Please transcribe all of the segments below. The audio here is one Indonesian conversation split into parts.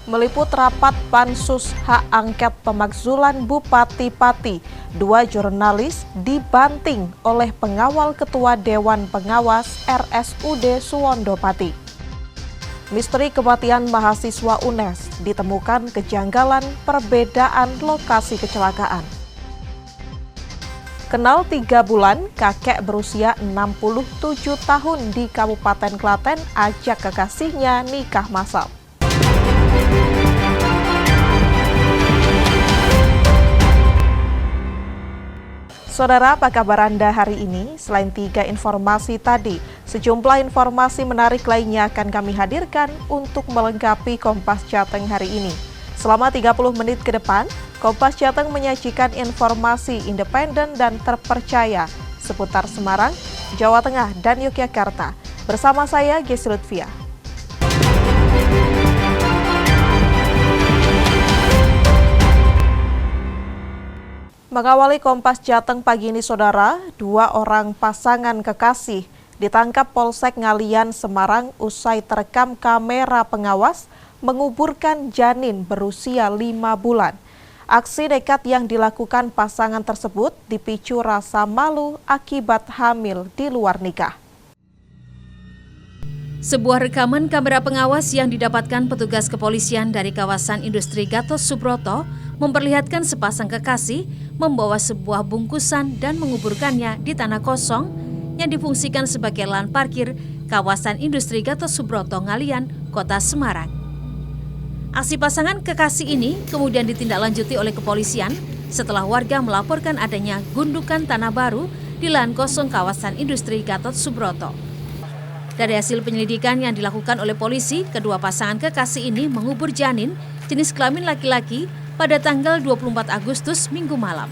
meliput rapat pansus hak angket pemakzulan Bupati Pati. 2 jurnalis dibanting oleh pengawal Ketua Dewan Pengawas RSUD Suwondo Pati. Misteri kematian mahasiswa UNES ditemukan kejanggalan perbedaan lokasi kecelakaan. Kenal 3 bulan, kakek berusia 67 tahun di Kabupaten Klaten ajak kekasihnya nikah massal. Saudara, apa kabar Anda hari ini? Selain 3 informasi tadi, sejumlah informasi menarik lainnya akan kami hadirkan untuk melengkapi Kompas Jateng hari ini. Selama 30 menit ke depan, Kompas Jateng menyajikan informasi independen dan terpercaya seputar Semarang, Jawa Tengah, dan Yogyakarta. Bersama saya, Gesi Lutfia. Mengawali Kompas Jateng pagi ini, Saudara, 2 orang pasangan kekasih ditangkap Polsek Ngalian, Semarang usai terekam kamera pengawas menguburkan janin berusia 5 bulan. Aksi nekat yang dilakukan pasangan tersebut dipicu rasa malu akibat hamil di luar nikah. Sebuah rekaman kamera pengawas yang didapatkan petugas kepolisian dari kawasan industri Gatot Subroto memperlihatkan sepasang kekasih membawa sebuah bungkusan dan menguburkannya di tanah kosong yang difungsikan sebagai lahan parkir kawasan industri Gatot Subroto, Ngalian, Kota Semarang. Aksi pasangan kekasih ini kemudian ditindaklanjuti oleh kepolisian setelah warga melaporkan adanya gundukan tanah baru di lahan kosong kawasan industri Gatot Subroto. Dari hasil penyelidikan yang dilakukan oleh polisi, kedua pasangan kekasih ini mengubur janin jenis kelamin laki-laki pada tanggal 24 Agustus Minggu malam.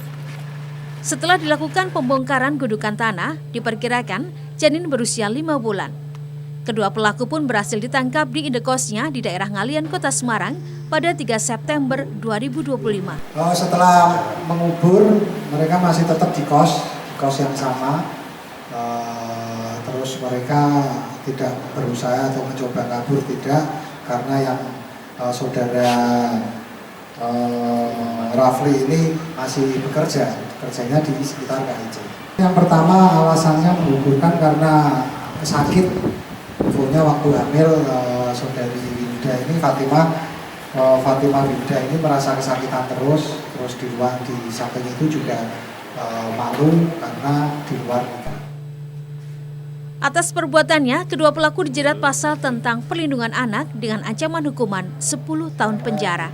Setelah dilakukan pembongkaran gundukan tanah, diperkirakan janin berusia 5 bulan. Kedua pelaku pun berhasil ditangkap di indekosnya di daerah Ngalian, Kota Semarang pada 3 September 2025. Setelah mengubur, mereka masih tetap di kos yang sama. Terus mereka tidak berusaha atau mencoba kabur, tidak, karena yang saudara Rafli ini masih kerjanya di sekitar KIC. Yang pertama alasannya menguburkan karena sakit. Infonya waktu hamil saudari Winda ini Fatimah Winda ini merasa kesakitan terus di samping itu juga malu karena di luar nikah. Atas perbuatannya, kedua pelaku dijerat pasal tentang perlindungan anak dengan ancaman hukuman 10 tahun penjara.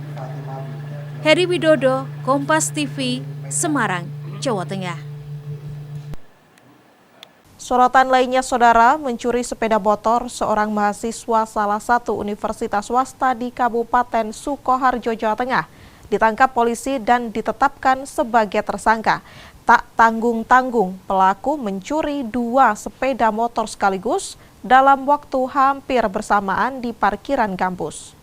Heri Widodo, Kompas TV, Semarang, Jawa Tengah. Sorotan lainnya, Saudara, mencuri sepeda motor seorang mahasiswa salah satu universitas swasta di Kabupaten Sukoharjo, Jawa Tengah, ditangkap polisi dan ditetapkan sebagai tersangka. Tak tanggung-tanggung, pelaku mencuri 2 sepeda motor sekaligus dalam waktu hampir bersamaan di parkiran kampus.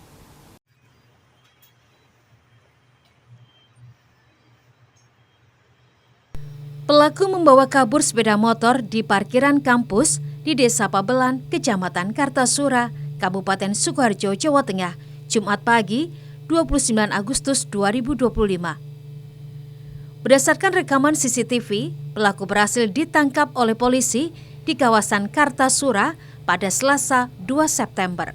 Pelaku membawa kabur sepeda motor di parkiran kampus di Desa Pabelan, Kecamatan Kartasura, Kabupaten Sukoharjo, Jawa Tengah, Jumat pagi, 29 Agustus 2025. Berdasarkan rekaman CCTV, pelaku berhasil ditangkap oleh polisi di kawasan Kartasura pada Selasa 2 September.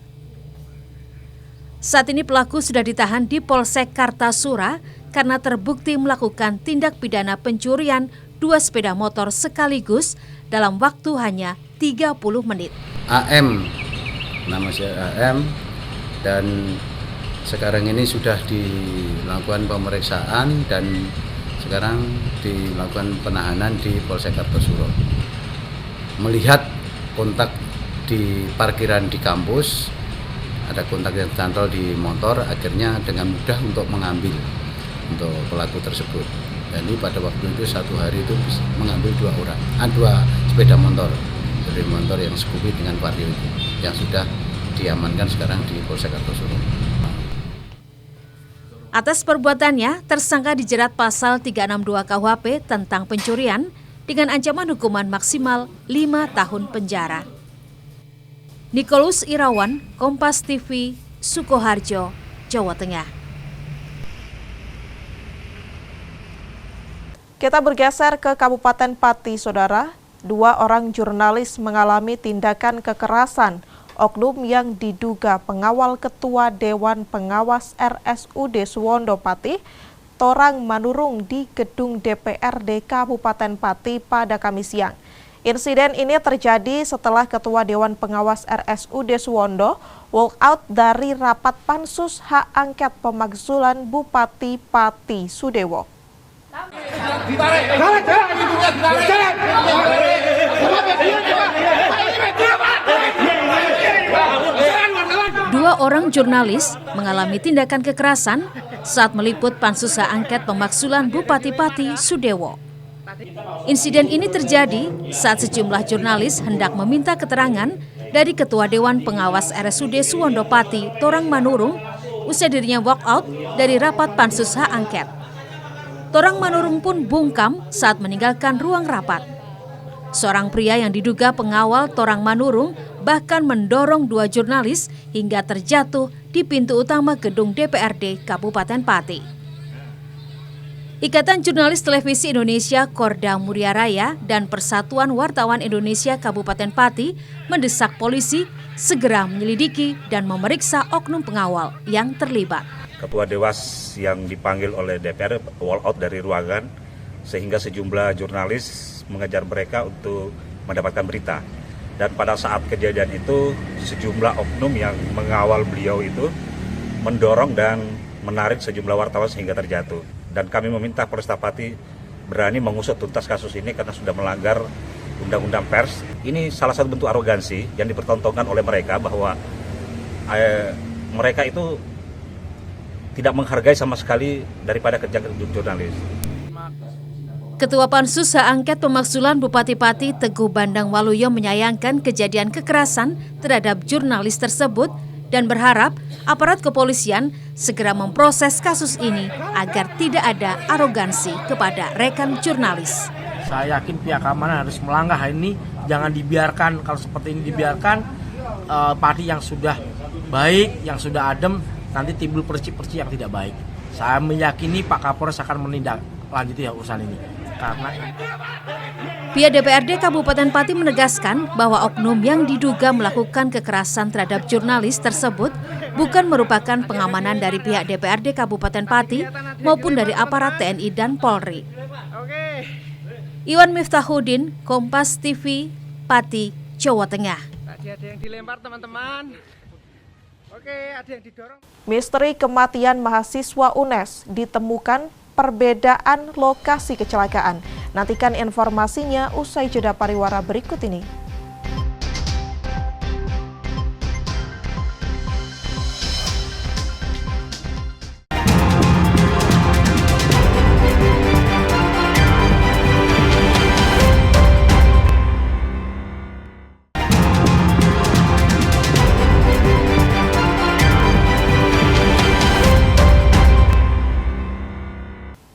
Saat ini pelaku sudah ditahan di Polsek Kartasura karena terbukti melakukan tindak pidana pencurian 2 sepeda motor sekaligus dalam waktu hanya 30 menit. AM, nama saya AM, dan sekarang ini sudah dilakukan pemeriksaan dan sekarang dilakukan penahanan di Polsek Kartasura. Melihat kontak di parkiran di kampus, ada kontak yang tercantol di motor, akhirnya dengan mudah untuk mengambil untuk pelaku tersebut. Jadi pada waktu itu 1 hari itu mengambil 2 sepeda motor, dari motor yang Scoopy dengan Vario itu, yang sudah diamankan sekarang di Polsek Kartasura. Atas perbuatannya, tersangka dijerat pasal 362 KUHP tentang pencurian dengan ancaman hukuman maksimal 5 tahun penjara. Nikolus Irawan, Kompas TV, Sukoharjo, Jawa Tengah. Kita bergeser ke Kabupaten Pati, Saudara. 2 orang jurnalis mengalami tindakan kekerasan oknum yang diduga pengawal Ketua Dewan Pengawas RSUD Suwondo Pati, Torang Manurung di gedung DPRD Kabupaten Pati pada Kamis siang. Insiden ini terjadi setelah Ketua Dewan Pengawas RSUD Suwondo walk out dari rapat pansus hak angket pemakzulan Bupati Pati Sudewo. Dua orang jurnalis mengalami tindakan kekerasan saat meliput pansus hak angket pemakzulan Bupati Pati Sudewo. Insiden ini terjadi saat sejumlah jurnalis hendak meminta keterangan dari Ketua Dewan Pengawas RSUD Suwondo Pati, Torang Manurung, usai dirinya walk out dari rapat pansus hak angket. Torang Manurung pun bungkam saat meninggalkan ruang rapat. Seorang pria yang diduga pengawal Torang Manurung bahkan mendorong 2 jurnalis hingga terjatuh di pintu utama gedung DPRD Kabupaten Pati. Ikatan Jurnalis Televisi Indonesia Korda Muria Raya dan Persatuan Wartawan Indonesia Kabupaten Pati mendesak polisi segera menyelidiki dan memeriksa oknum pengawal yang terlibat. Ketua Dewas yang dipanggil oleh DPR walk out dari ruangan sehingga sejumlah jurnalis mengejar mereka untuk mendapatkan berita. Dan pada saat kejadian itu sejumlah oknum yang mengawal beliau itu mendorong dan menarik sejumlah wartawan sehingga terjatuh. Dan kami meminta Polresta Pati berani mengusut tuntas kasus ini karena sudah melanggar Undang-Undang Pers. Ini salah satu bentuk arogansi yang dipertontonkan oleh mereka bahwa mereka itu tidak menghargai sama sekali daripada kerja jurnalis. Ketua Pansus Hak Angket Pemakzulan Bupati Pati Teguh Bandang Waluyo menyayangkan kejadian kekerasan terhadap jurnalis tersebut dan berharap aparat kepolisian segera memproses kasus ini agar tidak ada arogansi kepada rekan jurnalis. Saya yakin pihak keamanan harus melangkah ini, jangan dibiarkan. Kalau seperti ini dibiarkan, Pati yang sudah baik, yang sudah adem, nanti timbul percik-percik yang tidak baik. Saya meyakini Pak Kapolres akan menindaklanjuti urusan ini. Pihak DPRD Kabupaten Pati menegaskan bahwa oknum yang diduga melakukan kekerasan terhadap jurnalis tersebut bukan merupakan pengamanan dari pihak DPRD Kabupaten Pati maupun dari aparat TNI dan Polri. Iwan Miftahuddin, Kompas TV, Pati, Jawa Tengah. Tadi ada yang dilempar teman-teman. Oke, ada yang didorong. Misteri kematian mahasiswa UNES ditemukan perbedaan lokasi kecelakaan. Nantikan informasinya usai jeda pariwara berikut ini.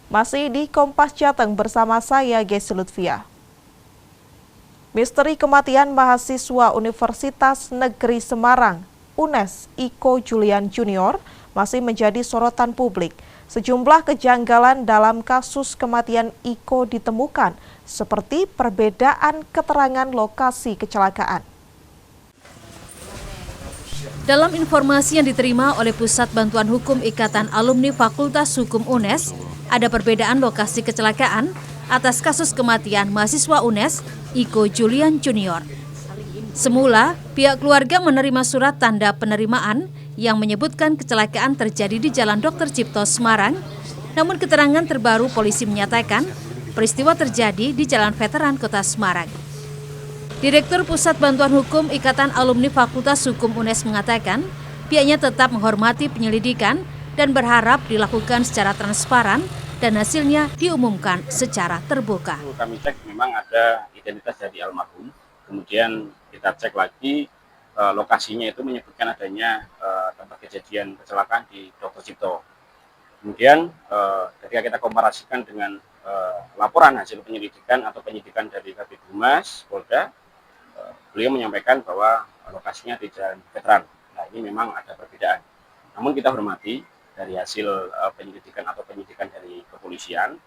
Masih di Kompas Jateng bersama saya, Gesi Lutfia. Misteri kematian mahasiswa Universitas Negeri Semarang, UNES, Iko Julian Junior, masih menjadi sorotan publik. Sejumlah kejanggalan dalam kasus kematian Iko ditemukan, seperti perbedaan keterangan lokasi kecelakaan. Dalam informasi yang diterima oleh Pusat Bantuan Hukum Ikatan Alumni Fakultas Hukum UNES, ada perbedaan lokasi kecelakaan atas kasus kematian mahasiswa UNES, Iko Julian Junior. Semula, pihak keluarga menerima surat tanda penerimaan yang menyebutkan kecelakaan terjadi di Jalan Dr. Cipto, Semarang. Namun keterangan terbaru polisi menyatakan peristiwa terjadi di Jalan Veteran Kota Semarang. Direktur Pusat Bantuan Hukum Ikatan Alumni Fakultas Hukum UNES mengatakan pihaknya tetap menghormati penyelidikan dan berharap dilakukan secara transparan dan hasilnya diumumkan secara terbuka. Kami cek memang ada identitas dari almarhum, kemudian kita cek lagi lokasinya itu menyebutkan adanya tempat kejadian kecelakaan di Dr. Cipto. Kemudian ketika kita komparasikan dengan laporan hasil penyelidikan atau penyidikan dari Kabid Humas Polda, beliau menyampaikan bahwa lokasinya di Jalan Veteran. Nah, ini memang ada perbedaan. Namun kita hormati dari hasil penyelidikan atau penyidikan dari kepolisian,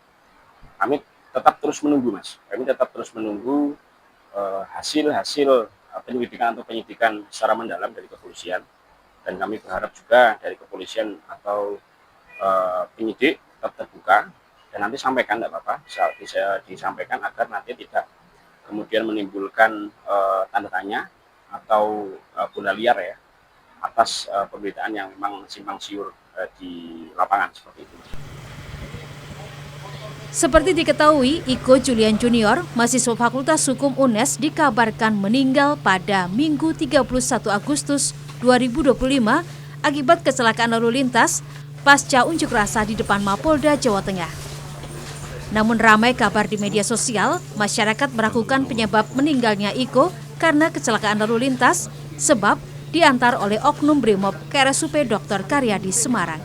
kami tetap terus menunggu, Mas. Kami tetap terus menunggu hasil penyelidikan atau penyidikan secara mendalam dari kepolisian, dan kami berharap juga dari kepolisian atau penyidik tetap terbuka dan nanti sampaikan, tidak apa-apa, bisa disampaikan agar nanti tidak kemudian menimbulkan tanda tanya atau bola liar ya atas pemberitaan yang memang simpang siur di lapangan seperti itu. Seperti diketahui, Iko Julian Junior, mahasiswa Fakultas Hukum UNES, dikabarkan meninggal pada Minggu 31 Agustus 2025 akibat kecelakaan lalu lintas pasca unjuk rasa di depan Mapolda Jawa Tengah. Namun ramai kabar di media sosial, masyarakat meragukan penyebab meninggalnya Iko karena kecelakaan lalu lintas, sebab diantar oleh oknum Brimob ke RSUP Dr. Karyadi Semarang.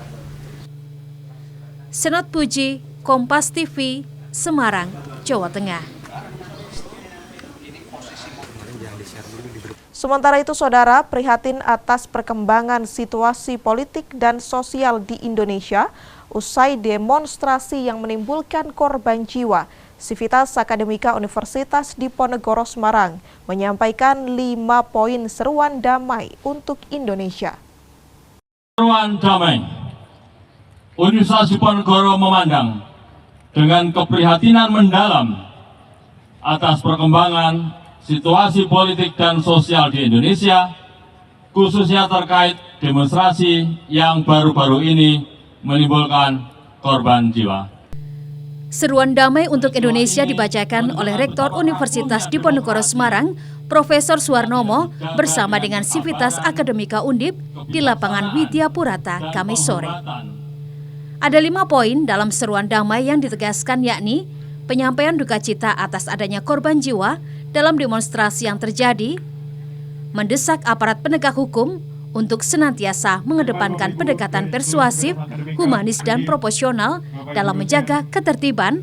Senot Puji, Kompas TV, Semarang, Jawa Tengah. Sementara itu, Saudara, prihatin atas perkembangan situasi politik dan sosial di Indonesia usai demonstrasi yang menimbulkan korban jiwa. Sivitas Akademika Universitas Diponegoro Semarang menyampaikan 5 poin seruan damai untuk Indonesia. Seruan damai. Universitas Diponegoro memandang dengan keprihatinan mendalam atas perkembangan situasi politik dan sosial di Indonesia, khususnya terkait demonstrasi yang baru-baru ini menimbulkan korban jiwa. Seruan damai untuk Indonesia dibacakan oleh Rektor Universitas Diponegoro Semarang, Profesor Suwarnomo, bersama dengan Sivitas Akademika Undip di lapangan Widya Purata Kamis sore. Ada 5 poin dalam seruan damai yang ditegaskan, yakni penyampaian duka cita atas adanya korban jiwa dalam demonstrasi yang terjadi, mendesak aparat penegak hukum untuk senantiasa mengedepankan pendekatan persuasif, humanis, dan proporsional dalam menjaga ketertiban,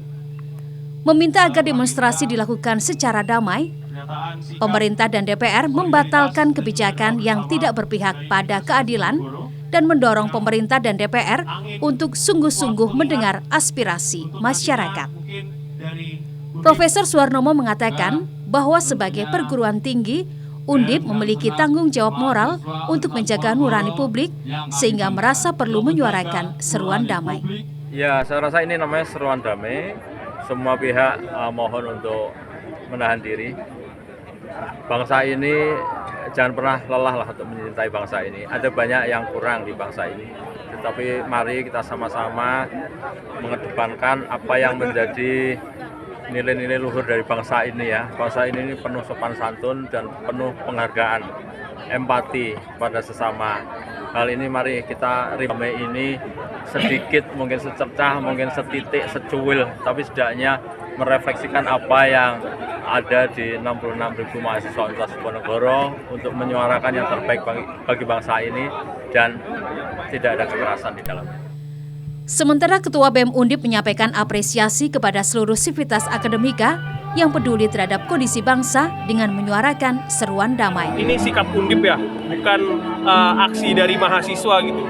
meminta agar demonstrasi dilakukan secara damai, pemerintah dan DPR membatalkan kebijakan yang tidak berpihak pada keadilan, dan mendorong pemerintah dan DPR untuk sungguh-sungguh mendengar aspirasi masyarakat. Profesor Suwarnomo mengatakan bahwa sebagai perguruan tinggi, Undip memiliki tanggung jawab moral untuk menjaga nurani publik sehingga merasa perlu menyuarakan seruan damai. Ya, saya rasa ini namanya seruan damai. Semua pihak mohon untuk menahan diri. Bangsa ini jangan pernah lelah lah untuk mencintai bangsa ini. Ada banyak yang kurang di bangsa ini. Tetapi mari kita sama-sama mengedepankan apa yang menjadi nilai-nilai luhur dari bangsa ini ya. Bangsa ini penuh sopan santun dan penuh penghargaan, empati pada sesama. Hal ini mari kita damai ini sedikit, mungkin secercah, mungkin setitik, secuil, tapi setidaknya merefleksikan apa yang ada di 66.000 mahasiswa Universitas Diponegoro untuk menyuarakan yang terbaik bagi bangsa ini dan tidak ada kekerasan di dalamnya. Sementara Ketua BEM Undip menyampaikan apresiasi kepada seluruh sivitas akademika yang peduli terhadap kondisi bangsa dengan menyuarakan seruan damai. Ini sikap Undip ya, bukan aksi dari mahasiswa gitu.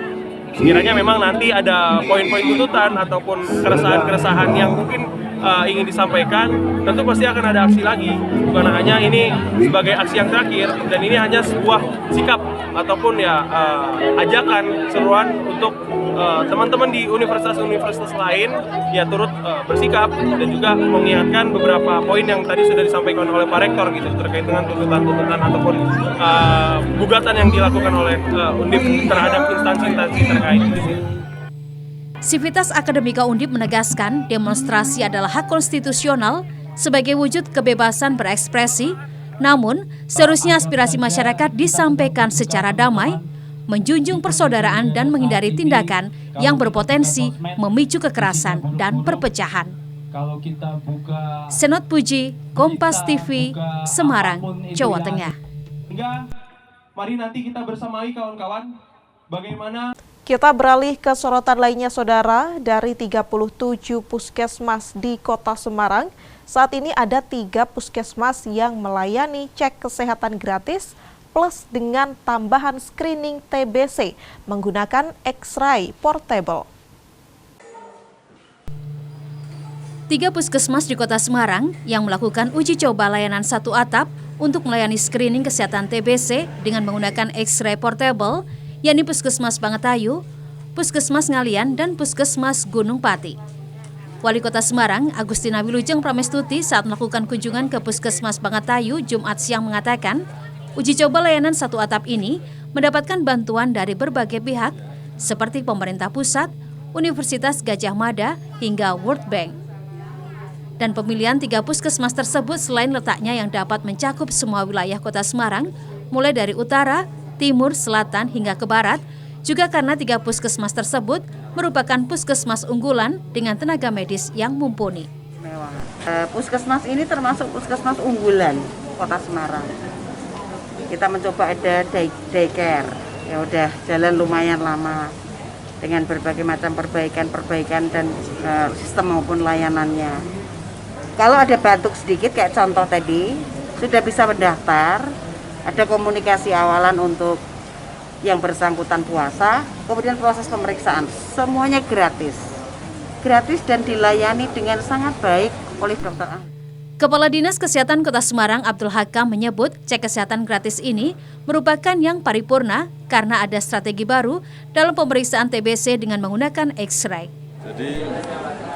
Sekiranya memang nanti ada poin-poin tuntutan ataupun keresahan-keresahan yang mungkin ingin disampaikan, tentu pasti akan ada aksi lagi. Bukan hanya ini sebagai aksi yang terakhir, dan ini hanya sebuah sikap ataupun ya ajakan, seruan untuk teman-teman di universitas-universitas lain ya turut bersikap dan juga mengingatkan beberapa poin yang tadi sudah disampaikan oleh Pak Rektor gitu terkait dengan tuntutan-tuntutan ataupun gugatan yang dilakukan oleh Undip terhadap instansi-instansi terkait. Sivitas Akademika Undip menegaskan demonstrasi adalah hak konstitusional sebagai wujud kebebasan berekspresi, namun seharusnya aspirasi masyarakat disampaikan secara damai, menjunjung persaudaraan dan menghindari tindakan yang berpotensi memicu kekerasan dan perpecahan. Senot Puji, Kompas TV, Semarang, Jawa Tengah. Mari nanti kita bersamai kawan-kawan bagaimana. Kita beralih ke sorotan lainnya, Saudara. Dari 37 puskesmas di Kota Semarang, saat ini ada 3 puskesmas yang melayani cek kesehatan gratis plus dengan tambahan screening TBC menggunakan X-ray portable. 3 puskesmas di Kota Semarang yang melakukan uji coba layanan satu atap untuk melayani screening kesehatan TBC dengan menggunakan X-ray portable, yakni Puskesmas Bangetayu, Puskesmas Ngalian, dan Puskesmas Gunung Pati. Wali Kota Semarang, Agustina Wilujeng Pramestuti, saat melakukan kunjungan ke Puskesmas Bangetayu Jumat siang mengatakan, uji coba layanan satu atap ini mendapatkan bantuan dari berbagai pihak seperti pemerintah pusat, Universitas Gadjah Mada, hingga World Bank. Dan pemilihan 3 puskesmas tersebut selain letaknya yang dapat mencakup semua wilayah Kota Semarang, mulai dari utara, timur, selatan, hingga ke barat, juga karena 3 puskesmas tersebut merupakan puskesmas unggulan dengan tenaga medis yang mumpuni. Puskesmas ini termasuk puskesmas unggulan Kota Semarang. Kita mencoba ada daycare, ya udah jalan lumayan lama dengan berbagai macam perbaikan dan sistem maupun layanannya. Kalau ada batuk sedikit kayak contoh tadi, sudah bisa mendaftar, ada komunikasi awalan untuk yang bersangkutan puasa, kemudian proses pemeriksaan, semuanya gratis dan dilayani dengan sangat baik oleh dokter. Kepala Dinas Kesehatan Kota Semarang Abdul Hakam menyebut cek kesehatan gratis ini merupakan yang paripurna karena ada strategi baru dalam pemeriksaan TBC dengan menggunakan X-ray. Jadi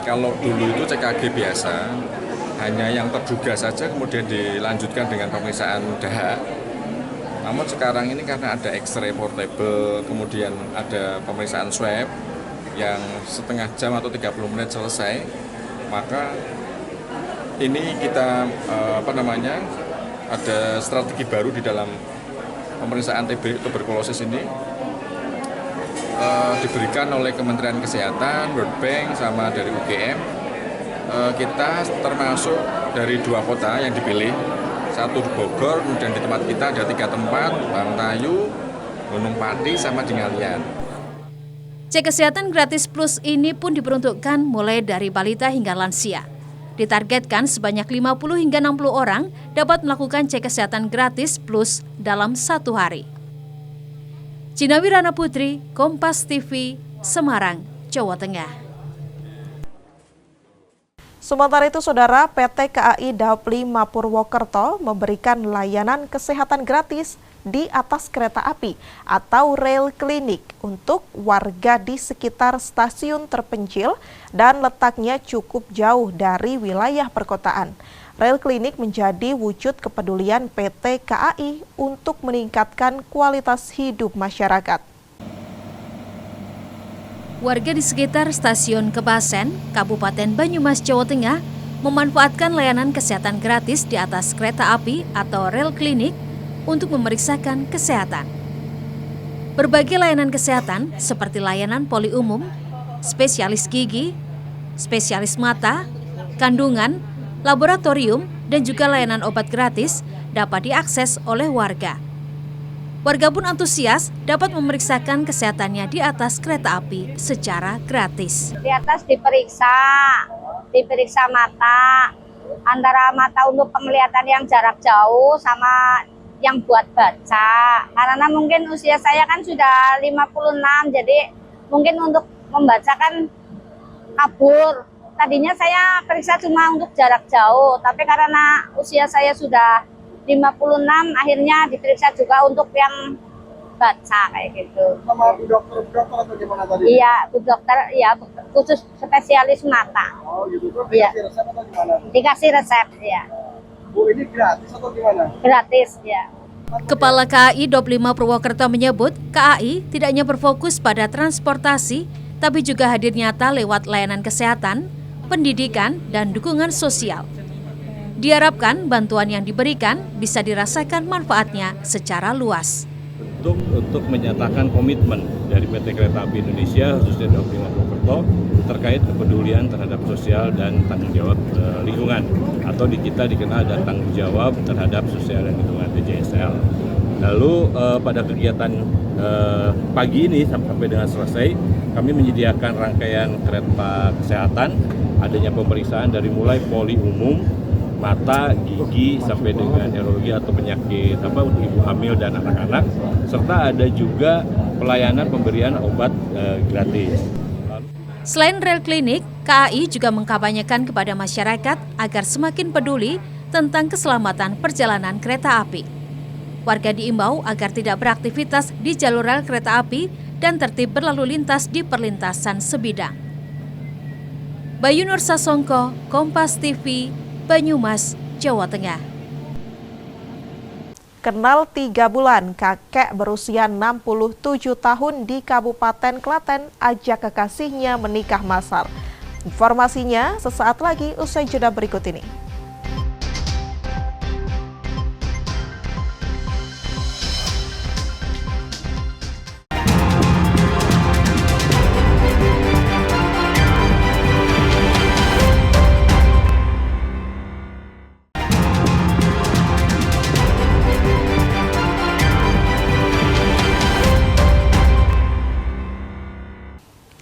kalau dulu itu CKG biasa, hanya yang terduga saja kemudian dilanjutkan dengan pemeriksaan dahak. Namun sekarang ini karena ada X-ray portable, kemudian ada pemeriksaan swab yang setengah jam atau 30 menit selesai, maka ini kita ada strategi baru di dalam pemeriksaan TB tuberkulosis ini diberikan oleh Kementerian Kesehatan, World Bank, sama dari UGM. Kita termasuk dari 2 kota yang dipilih, satu di Bogor, kemudian di tempat kita ada 3 tempat, Bangetayu, Gunung Pati, sama di Ngalian. Cek kesehatan gratis plus ini pun diperuntukkan mulai dari balita hingga lansia. Ditargetkan sebanyak 50 hingga 60 orang dapat melakukan cek kesehatan gratis plus dalam 1 hari. Cina Wirana Putri, Kompas TV, Semarang, Jawa Tengah. Sementara itu, Saudara, PT KAI Daop 5 Purwokerto memberikan layanan kesehatan gratis di atas kereta api atau rel klinik untuk warga di sekitar stasiun terpencil dan letaknya cukup jauh dari wilayah perkotaan. Rel klinik menjadi wujud kepedulian PT KAI untuk meningkatkan kualitas hidup masyarakat. Warga di sekitar stasiun Kebasen, Kabupaten Banyumas, Jawa Tengah, memanfaatkan layanan kesehatan gratis di atas kereta api atau rel klinik untuk memeriksakan kesehatan. Berbagai layanan kesehatan seperti layanan poli umum, spesialis gigi, spesialis mata, kandungan, laboratorium, dan juga layanan obat gratis dapat diakses oleh warga. Warga pun antusias dapat memeriksakan kesehatannya di atas kereta api secara gratis. Di atas diperiksa mata, antara mata untuk penglihatan yang jarak jauh sama yang buat baca. Karena mungkin usia saya kan sudah 56, jadi mungkin untuk membaca kan kabur. Tadinya saya periksa cuma untuk jarak jauh, tapi karena usia saya sudah 56, akhirnya diperiksa juga untuk yang baca kayak gitu. Sama Bu dokter atau gimana tadi? Iya, Bu dokter, ya khusus spesialis mata. Oh gitu, terus iya. Dikasih resep atau gimana? Dikasih resep, ya. Bu, ini gratis atau gimana? Gratis, ya. Kepala KAI Daop 5 Purwokerto menyebut KAI tidak hanya berfokus pada transportasi, tapi juga hadir nyata lewat layanan kesehatan, pendidikan, dan dukungan sosial. Diharapkan bantuan yang diberikan bisa dirasakan manfaatnya secara luas. Untuk menyatakan komitmen dari PT Kereta Api Indonesia khususnya Daop 5 Purwokerto terkait kepedulian terhadap sosial dan tanggung jawab lingkungan, atau di kita dikenal ada tanggung jawab terhadap sosial dan lingkungan TJSL. Lalu pada kegiatan pagi ini sampai dengan selesai, kami menyediakan rangkaian kereta kesehatan, adanya pemeriksaan dari mulai poli umum, mata, gigi, sampai dengan neurologi atau penyakit ibu hamil dan anak-anak, serta ada juga pelayanan pemberian obat gratis. Selain rel klinik, KAI juga mengkampanyekan kepada masyarakat agar semakin peduli tentang keselamatan perjalanan kereta api. Warga diimbau agar tidak beraktivitas di jalur rel kereta api dan tertib berlalu lintas di perlintasan sebidang. Bayu Nur Sasongko, Kompas TV, Banyumas, Jawa Tengah. Kenal 3 bulan, kakek berusia 67 tahun di Kabupaten Klaten ajak kekasihnya menikah massal. Informasinya sesaat lagi usai jeda berikut ini.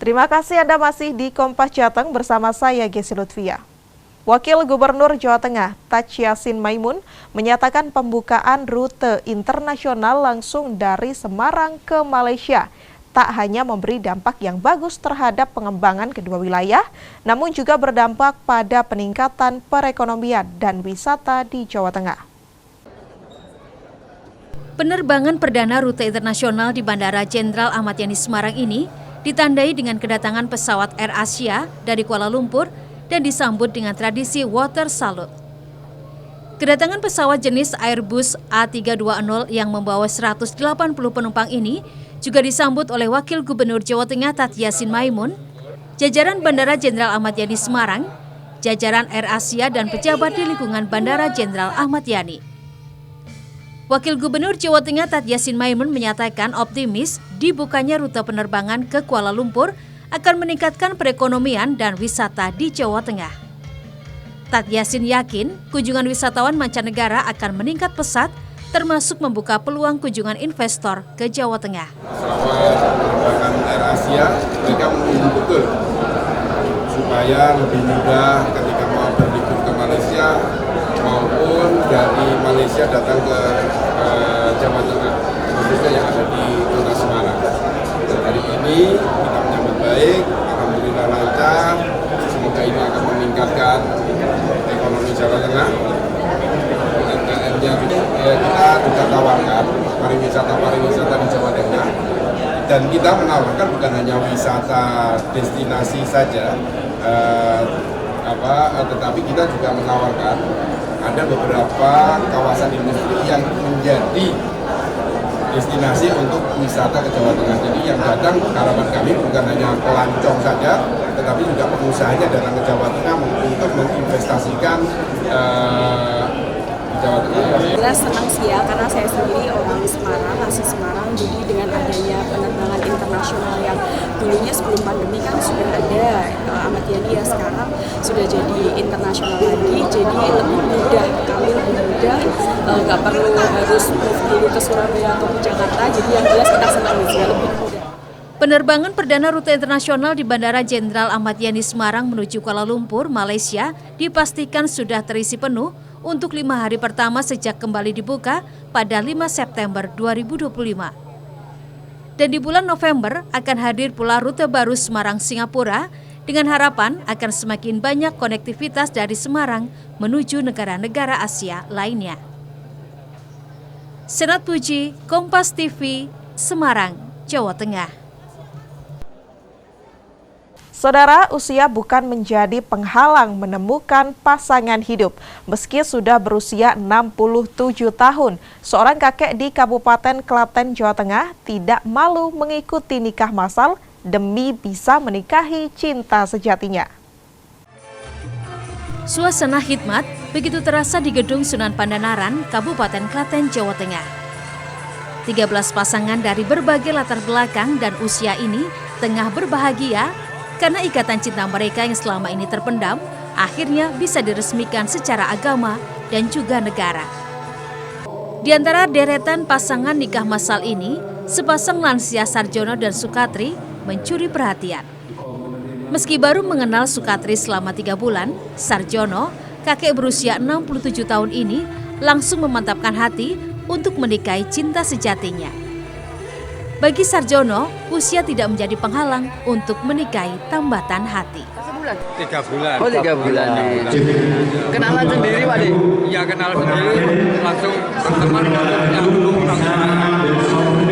Terima kasih Anda masih di Kompas Jateng bersama saya Gesi Lutfia. Wakil Gubernur Jawa Tengah Taj Yassin Maimun menyatakan pembukaan rute internasional langsung dari Semarang ke Malaysia tak hanya memberi dampak yang bagus terhadap pengembangan kedua wilayah, namun juga berdampak pada peningkatan perekonomian dan wisata di Jawa Tengah. Penerbangan perdana rute internasional di Bandara Jenderal Ahmad Yani Semarang ini ditandai dengan kedatangan pesawat AirAsia dari Kuala Lumpur dan disambut dengan tradisi water salute. Kedatangan pesawat jenis Airbus A320 yang membawa 180 penumpang ini juga disambut oleh Wakil Gubernur Jawa Tengah Taj Yassin Maimun, jajaran Bandara Jenderal Ahmad Yani Semarang, jajaran AirAsia dan pejabat di lingkungan Bandara Jenderal Ahmad Yani. Wakil Gubernur Jawa Tengah Taj Yassin Maimun menyatakan optimis dibukanya rute penerbangan ke Kuala Lumpur akan meningkatkan perekonomian dan wisata di Jawa Tengah. Taj Yassin yakin kunjungan wisatawan mancanegara akan meningkat pesat, termasuk membuka peluang kunjungan investor ke Jawa Tengah. Selama penerbangan AirAsia, mereka menunggu betul supaya lebih mudah ketika mau berlibur ke Malaysia maupun dari Malaysia datang ke Jawa Tengah, khususnya yang ada di Kota Semarang. Hari ini kita menyambut baik, alhamdulillah lancar. Semoga ini akan meningkatkan ekonomi Jawa Tengah. UMKM-nya kita juga tawarkan pariwisata di Jawa Tengah, dan kita menawarkan bukan hanya wisata destinasi saja, tetapi kita juga menawarkan ada beberapa kawasan industri yang menjadi destinasi untuk wisata ke Jawa Tengah. Jadi yang datang harapan kami bukan hanya pelancong saja, tetapi juga pengusahanya datang ke Jawa Tengah untuk menginvestasikan di Jawa Tengah. Jelas senang sih ya, karena saya sendiri orang Semarang, asli Semarang. Jadi dengan adanya penerbangan internasional yang dulunya sebelum pandemi kan sudah ada Ahmad Yani, ya sekarang sudah jadi internasional lagi. Jadi lebih mudah, kami lebih mudah, nggak perlu harus move dulu ke Surabaya atau ke Jakarta. Jadi yang jelas kita senang sih ya, lebih mudah. Penerbangan perdana rute internasional di Bandara Jenderal Ahmad Yani Semarang menuju Kuala Lumpur, Malaysia dipastikan sudah terisi penuh untuk 5 hari pertama sejak kembali dibuka pada 5 September 2025. Dan di bulan November akan hadir pula rute baru Semarang-Singapura dengan harapan akan semakin banyak konektivitas dari Semarang menuju negara-negara Asia lainnya. Senat Puji, Kompas TV, Semarang, Jawa Tengah. Saudara, usia bukan menjadi penghalang menemukan pasangan hidup. Meski sudah berusia 67 tahun, seorang kakek di Kabupaten Klaten, Jawa Tengah tidak malu mengikuti nikah massal demi bisa menikahi cinta sejatinya. Suasana khidmat begitu terasa di Gedung Sunan Pandanaran, Kabupaten Klaten, Jawa Tengah. 13 pasangan dari berbagai latar belakang dan usia ini tengah berbahagia karena ikatan cinta mereka yang selama ini terpendam akhirnya bisa diresmikan secara agama dan juga negara. Di antara deretan pasangan nikah massal ini, sepasang lansia Sarjono dan Sukatri mencuri perhatian. Meski baru mengenal Sukatri selama 3 bulan, Sarjono kakek berusia 67 tahun ini langsung memantapkan hati untuk menikahi cinta sejatinya. Bagi Sarjono, usia tidak menjadi penghalang untuk menikahi tambatan hati. 3 bulan. Oh, 3 bulan. Kenalan sendiri, Pak De? Iya, kenal sendiri, langsung berteman dengan orang.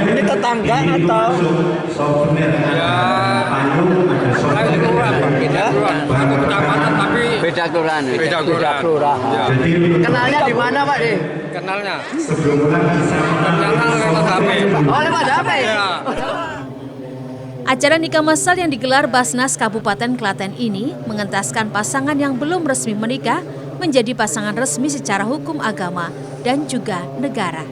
Ini tetangga atau? Ya, lain kelurahan, Pak. Beda satu kecamatan, tapi Beda kelurahan. beda kelurahan. Ya. Kenalnya di mana, Pak De? Kenalnya lewat HP. Oh, lewat HP? Ya. Acara nikah massal yang digelar Basnas Kabupaten Klaten ini mengentaskan pasangan yang belum resmi menikah menjadi pasangan resmi secara hukum agama dan juga negara.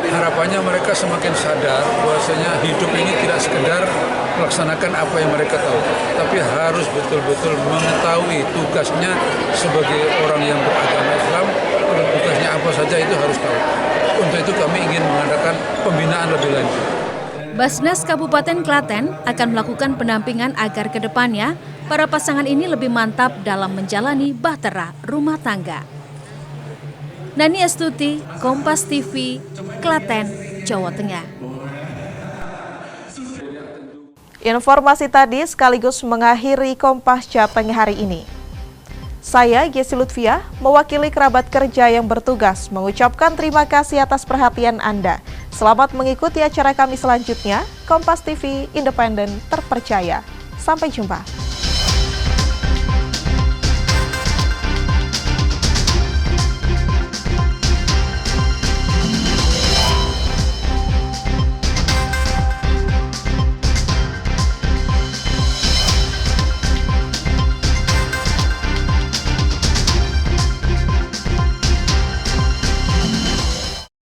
Harapannya mereka semakin sadar bahwasanya hidup ini tidak sekedar melaksanakan apa yang mereka tahu, tapi harus betul-betul mengetahui tugasnya sebagai orang yang beragama Islam, tugasnya apa saja itu harus tahu. Untuk itu kami ingin mengadakan pembinaan lebih lanjut. Basnas Kabupaten Klaten akan melakukan pendampingan agar ke depannya para pasangan ini lebih mantap dalam menjalani bahtera rumah tangga. Nani Astuti, Kompas TV, Klaten, Jawa Tengah. Informasi tadi sekaligus mengakhiri Kompas Jateng hari ini. Saya, Yesi Lutfia, mewakili kerabat kerja yang bertugas mengucapkan terima kasih atas perhatian Anda. Selamat mengikuti acara kami selanjutnya, Kompas TV, independen, terpercaya. Sampai jumpa.